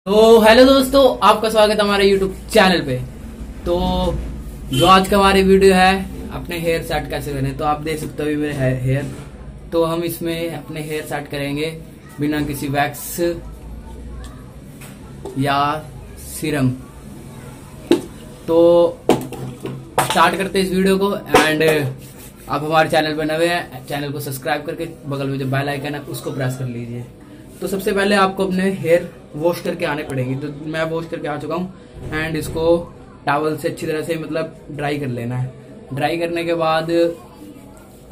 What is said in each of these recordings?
तो हेलो दोस्तों, आपका स्वागत है हमारे यूट्यूब चैनल पे। तो जो आज का हमारी वीडियो है अपने हेयर सेट कैसे करें, तो आप देख सकते हो ये मेरे हेयर। तो हम इसमें अपने हेयर सेट करेंगे बिना किसी वैक्स या सीरम। तो स्टार्ट करते हैं इस वीडियो को। एंड आप हमारे चैनल पर नए हैं, चैनल को सब्सक्राइब करके बगल में जो बेल आइकन है उसको प्रेस कर लीजिए। तो सबसे पहले आपको अपने हेयर वॉश करके आने पड़ेंगे। तो मैं वॉश करके आ चुका हूँ। एंड इसको टॉवल से अच्छी तरह से मतलब ड्राई कर लेना है। ड्राई करने के बाद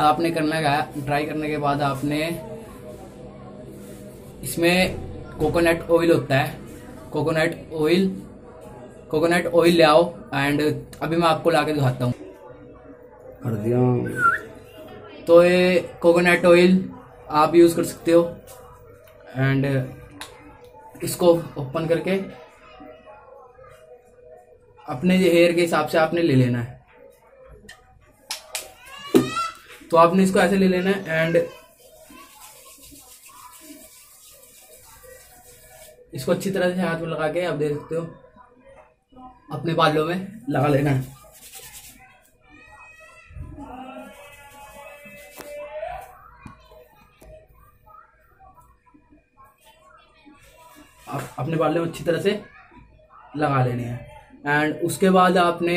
आपने करना क्या है, ड्राई करने के बाद आपने इसमें कोकोनट ऑयल होता है, कोकोनट ऑयल ले आओ। एंड अभी मैं आपको लाके दिखाता हूँ। कर दिया। तो ये कोकोनट ऑयल आप यूज कर सकते हो। एंड इसको ओपन करके अपने हेयर के हिसाब से आपने ले लेना है। तो आपने इसको ऐसे ले लेना है। एंड इसको अच्छी तरह से हाथ में लगा के आप देख सकते हो अपने बालों में लगा लेना है। आप अपने बालों में अच्छी तरह से लगा लेने हैं। एंड उसके बाद आपने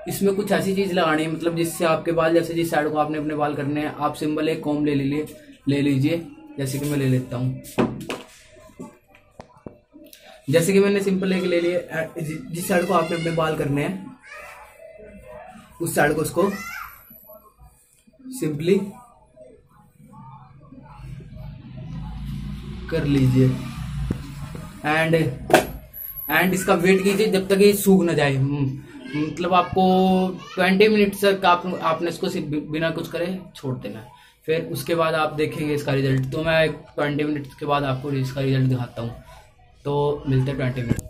इसमें कुछ ऐसी चीज लगानी है मतलब जिससे आपके बाल, जैसे जिस साइड को आपने अपने बाल करने हैं, आप सिंपल एक कॉम्ब ले लीजिए। जैसे कि मैं ले लेता हूँ, जैसे कि मैंने सिंपल एक ले लिया। जिस साइड को आपने अपने बाल करने हैं उस साइड को उसको सिंपली कर लीजिए। एंड इसका वेट कीजिए जब तक ये सूख ना जाए। मतलब आपको 20 मिनट तक आपने इसको सिर्फ बिना कुछ करे छोड़ देना है। फिर उसके बाद आप देखेंगे इसका रिजल्ट। तो मैं 20 मिनट के बाद आपको इसका रिजल्ट दिखाता हूँ। तो मिलते हैं 20 मिनट।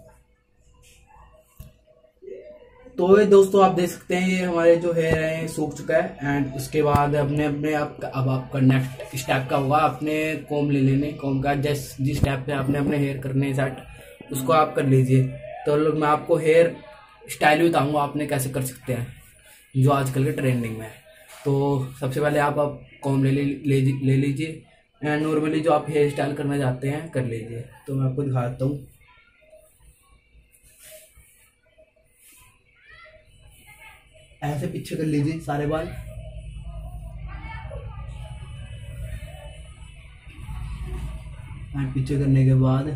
तो ये दोस्तों आप देख सकते हैं ये हमारे जो हेयर है सूख चुका है। एंड उसके बाद अब आपका नेक्स्ट स्टेप का होगा, अपने कॉम्ब ले लेने। कॉम्ब का जिस स्टेप पे आपने अपने हेयर करने हैं सेट, उसको आप कर लीजिए। तो मैं आपको हेयर स्टाइल बताऊंगा आपने कैसे कर सकते हैं जो आजकल के ट्रेंडिंग में है। तो सबसे पहले आप कॉम्ब ले लीजिए। एंड नॉर्मली जो आप हेयर स्टाइल करना चाहते हैं कर लीजिए। तो मैं आपको दिखाता हूँ। ऐसे पीछे कर लीजिए सारे बाल। एंड पीछे करने के बाद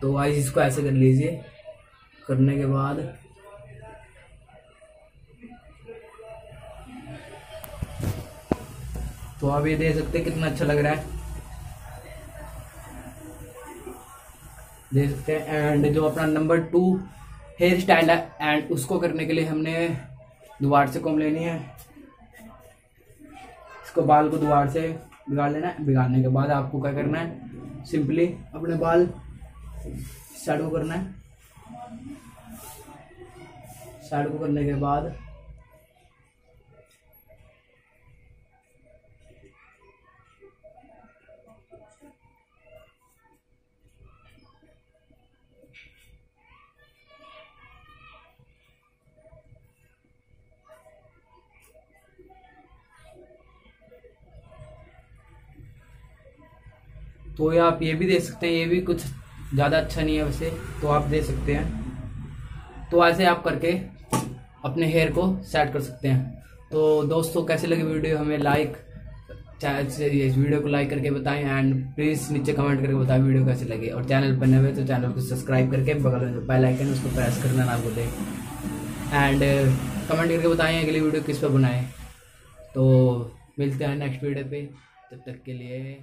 तो वाइस इसको ऐसे कर लीजिए। करने के बाद तो आप ये देख सकते हैं कितना अच्छा लग रहा है, देख सकते हैं। एंड जो अपना नंबर 2 हेयर स्टाइल है, एंड उसको करने के लिए हमने दोबारा से कॉम्ब लेनी है। इसको बाल को दोबारा से बिगाड़ लेना है। बिगाड़ने के बाद आपको क्या करना है, सिंपली अपने बाल साइड को करना है। साइड को करने के बाद तो ये आप ये भी देख सकते हैं, ये भी कुछ ज़्यादा अच्छा नहीं है वैसे, तो आप दे सकते हैं। तो ऐसे आप करके अपने हेयर को सेट कर सकते हैं। तो दोस्तों कैसे लगी वीडियो, हमें इस वीडियो को लाइक करके बताएं। एंड प्लीज़ नीचे कमेंट करके बताएं वीडियो कैसे लगी। और चैनल पर नए हुए तो चैनल को सब्सक्राइब करके बगल में जो बेल आइकन है उसको प्रेस करना ना भूलें। एंड कमेंट करके बताएं अगली वीडियो किस पर बनाएं। तो मिलते हैं नेक्स्ट वीडियो पे, तब तक के लिए